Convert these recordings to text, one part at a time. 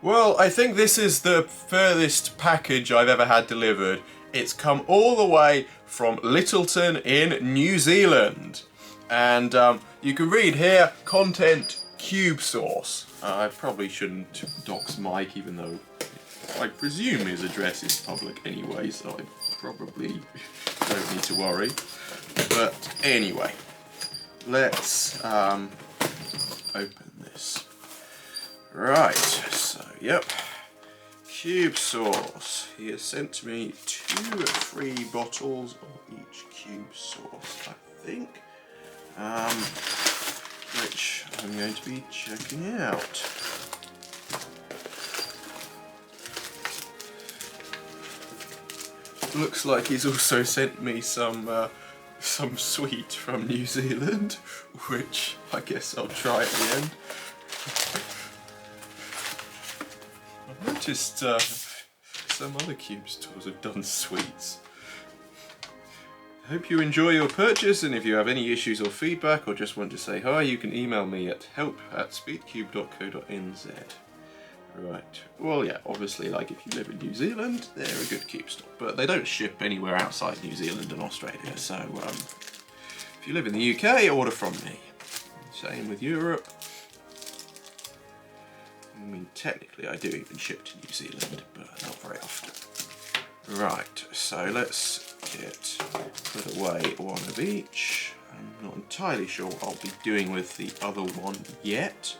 Well, I think this is the furthest package I've ever had delivered. It's come all the way from Littleton in New Zealand. And you can read here, content cube sauce. I probably shouldn't dox Mike, even though I presume his address is public anyway, so I probably don't need to worry. But anyway, let's open this. Right, so yep, cube sauce. He has sent me 2 free bottles of each cube sauce, I think, which I'm going to be checking out. Looks like he's also sent me some sweet from New Zealand, which I guess I'll try at the end. I've noticed some other cube stores have done sweets. I hope you enjoy your purchase, and if you have any issues or feedback or just want to say hi, you can email me at help@speedcube.co.nz. Right, well yeah, obviously, like, if you live in New Zealand, they're a good cube store, but they don't ship anywhere outside New Zealand and Australia, so if you live in the UK, order from me. Same with Europe. I mean, technically I do even ship to New Zealand, but not very often. Right, so let's put away one of each. I'm not entirely sure what I'll be doing with the other one yet,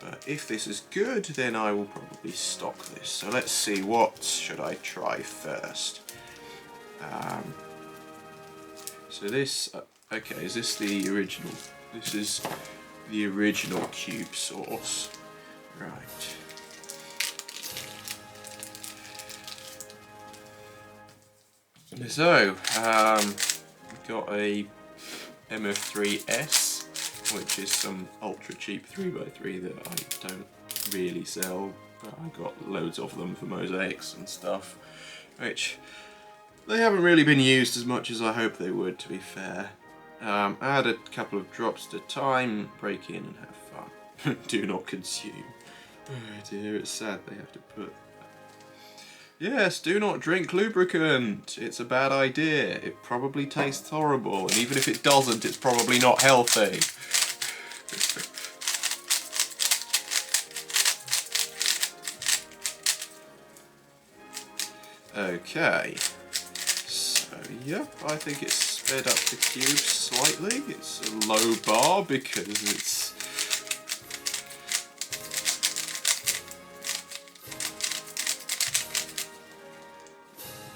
but if this is good, then I will probably stock this. So let's see, what should I try first? So this, okay, is this the original? This is the original cube sauce. Right. So, we've got a MF3S, which is some ultra cheap 3x3 that I don't really sell, but I got loads of them for mosaics and stuff, which they haven't really been used as much as I hoped they would, to be fair. Add a couple of drops at a time, break in and have fun. Do not consume. Oh dear, it's sad they have to put... Yes, do not drink lubricant. It's a bad idea. It probably tastes horrible, and even if it doesn't, it's probably not healthy. Okay. So, yep, I think it's sped up the cubes slightly. It's a low bar because it's...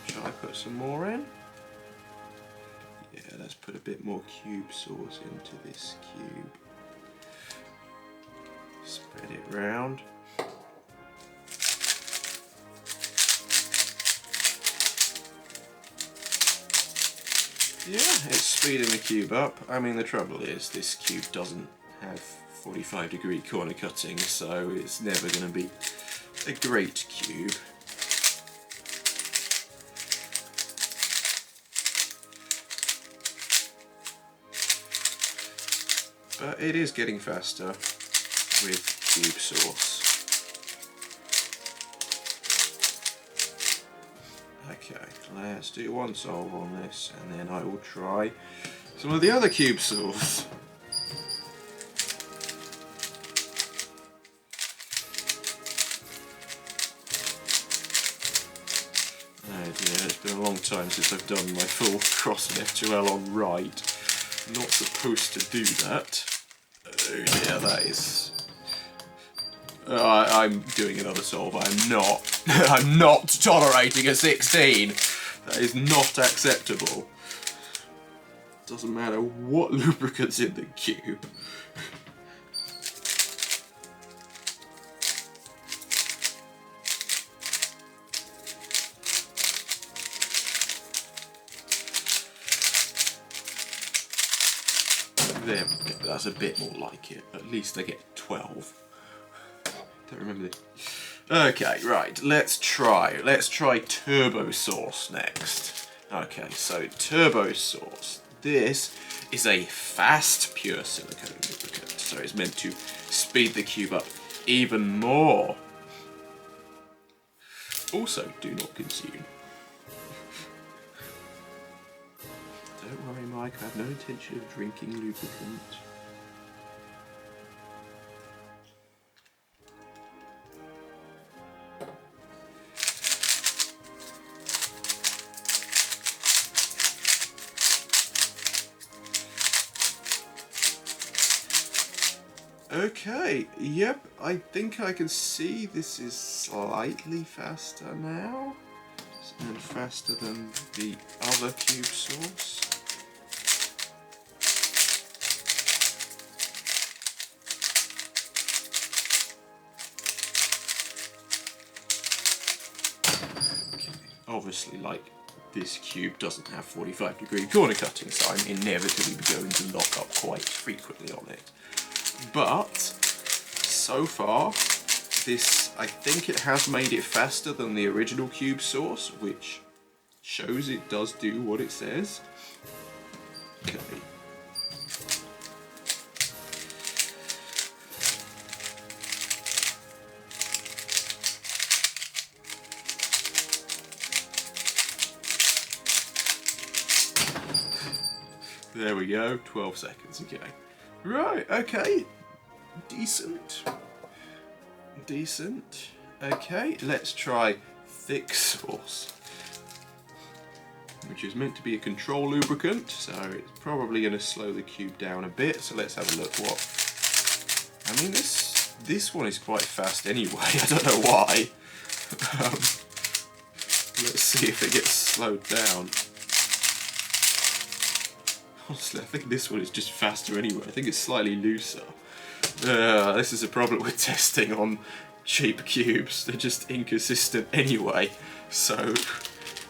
Shall I put some more in? Yeah, let's put a bit more cube sauce into this cube. Spread it round. Yeah, it's speeding the cube up. I mean, the trouble is this cube doesn't have 45-degree corner cutting, so it's never going to be a great cube. But it is getting faster with cube sauce. Okay, let's do one solve on this, and then I will try some of the other cube sauce. Oh dear, it's been a long time since I've done my full cross F2L on right. I'm not supposed to do that. Oh dear, that is... I'm doing another solve. I'm not. I'm not tolerating a 16. That is not acceptable. Doesn't matter what lubricant's in the cube. There, that's a bit more like it. At least I get 12. Don't remember this. Okay, right, let's try turbo sauce next. Okay, so turbo sauce. This is a fast pure silicone lubricant, so it's meant to speed the cube up even more. Also, do not consume. Don't worry, Mike, I have no intention of drinking lubricant. Okay, yep, I think I can see this is slightly faster now, and faster than the other cube sauce. Okay, obviously, like, this cube doesn't have 45-degree corner cutting, so I'm inevitably going to lock up quite frequently on it. But, so far, this, I think it has made it faster than the original cube sauce, which shows it does do what it says. Okay. There we go, 12 seconds, okay. Right, okay. Decent. Decent. Okay, let's try Thicc Sauce, which is meant to be a control lubricant, so it's probably going to slow the cube down a bit. So let's have a look what... I mean, this one is quite fast anyway, I don't know why. Let's see if it gets slowed down. Honestly, I think this one is just faster anyway. I think it's slightly looser. This is a problem with testing on cheap cubes. They're just inconsistent anyway. So,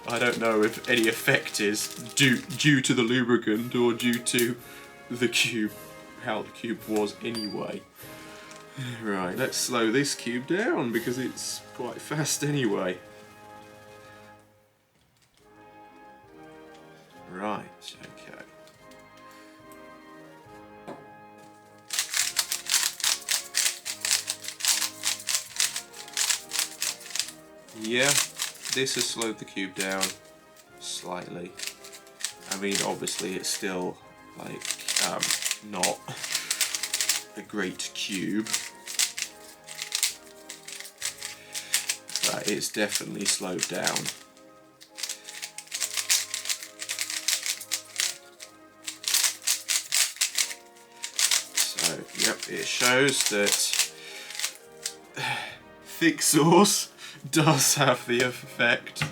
I don't know if any effect is due to the lubricant or due to the cube, how the cube was anyway. Right, let's slow this cube down because it's quite fast anyway. Right, okay. Yeah, this has slowed the cube down slightly. I mean, obviously it's still like not a great cube, but it's definitely slowed down. So, yep, it shows that Thicc Sauce does have the effect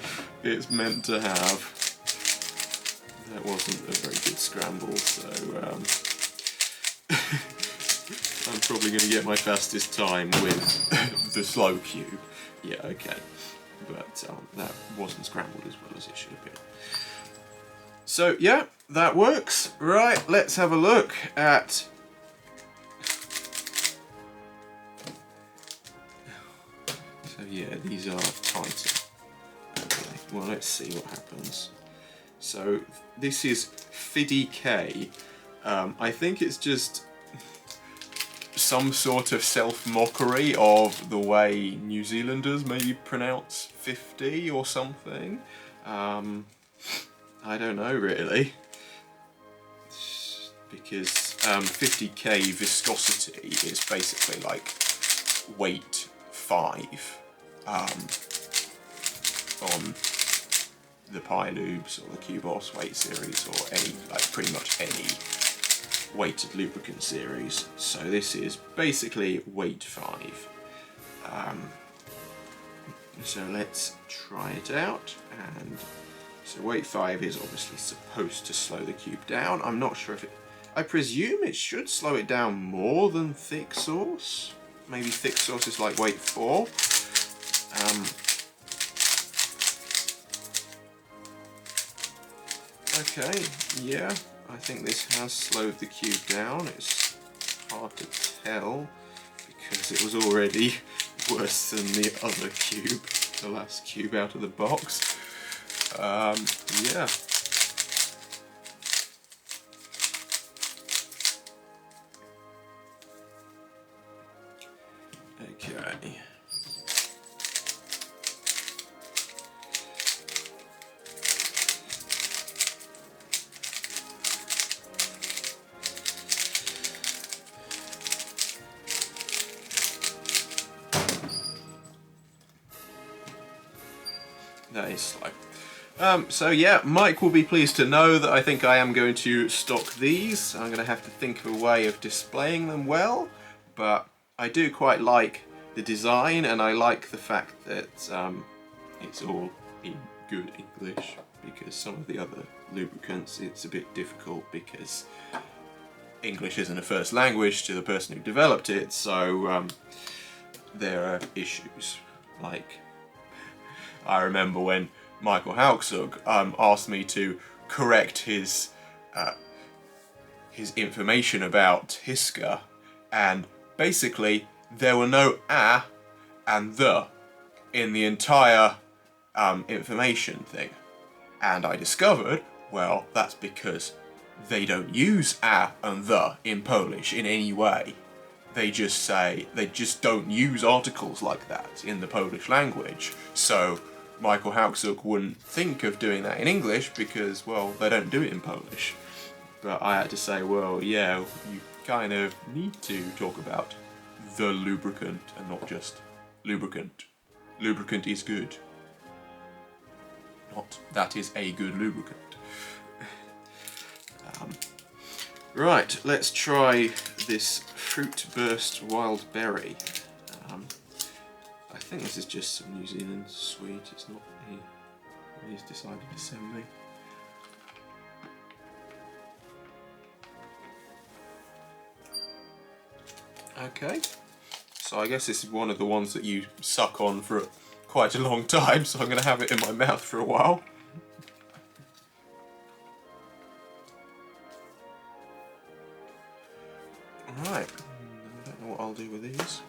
it's meant to have. That wasn't a very good scramble, so I'm probably going to get my fastest time with the slow cube. Yeah, okay. But that wasn't scrambled as well as it should have been. So yeah, that works. Right, let's have a look at... So yeah, these are tighter. Okay, well let's see what happens. So this is Fiddy K. I think it's just some sort of self-mockery of the way New Zealanders maybe pronounce 50 or something. I don't know really. Because 50K viscosity is basically like weight 5 on the Pi Lubes or the Cubos weight series or any, like pretty much any weighted lubricant series. So this is basically weight 5. So let's try it out. And so weight 5 is obviously supposed to slow the cube down. I'm not sure if it... I presume it should slow it down more than Thicc Sauce. Maybe Thicc Sauce is like weight 4. Okay, yeah, I think this has slowed the cube down. It's hard to tell because it was already worse than the other cube, the last cube out of the box. Yeah. Okay. That is slow. So yeah, Mike will be pleased to know that I think I am going to stock these. I'm going to have to think of a way of displaying them well, but I do quite like the design, and I like the fact that it's all in good English, because some of the other lubricants it's a bit difficult because English isn't a first language to the person who developed it, so there are issues. Like, I remember when Michael Hauksug asked me to correct his information about Hisca, and basically there were no "a" and "the" in the entire information thing. And I discovered, well, that's because they don't use "a" and "the" in Polish in any way. They just don't use articles like that in the Polish language. So Michael Hauksuk wouldn't think of doing that in English because, well, they don't do it in Polish. But I had to say, well, yeah, you kind of need to talk about the lubricant and not just lubricant. Lubricant is good. Not that is a good lubricant. Right, let's try this Fruit Burst Wild Berry. I think this is just some New Zealand sweet, it's not a... he's decided to send me. Okay, so I guess this is one of the ones that you suck on for quite a long time, so I'm going to have it in my mouth for a while. Right, I don't know what I'll do with these.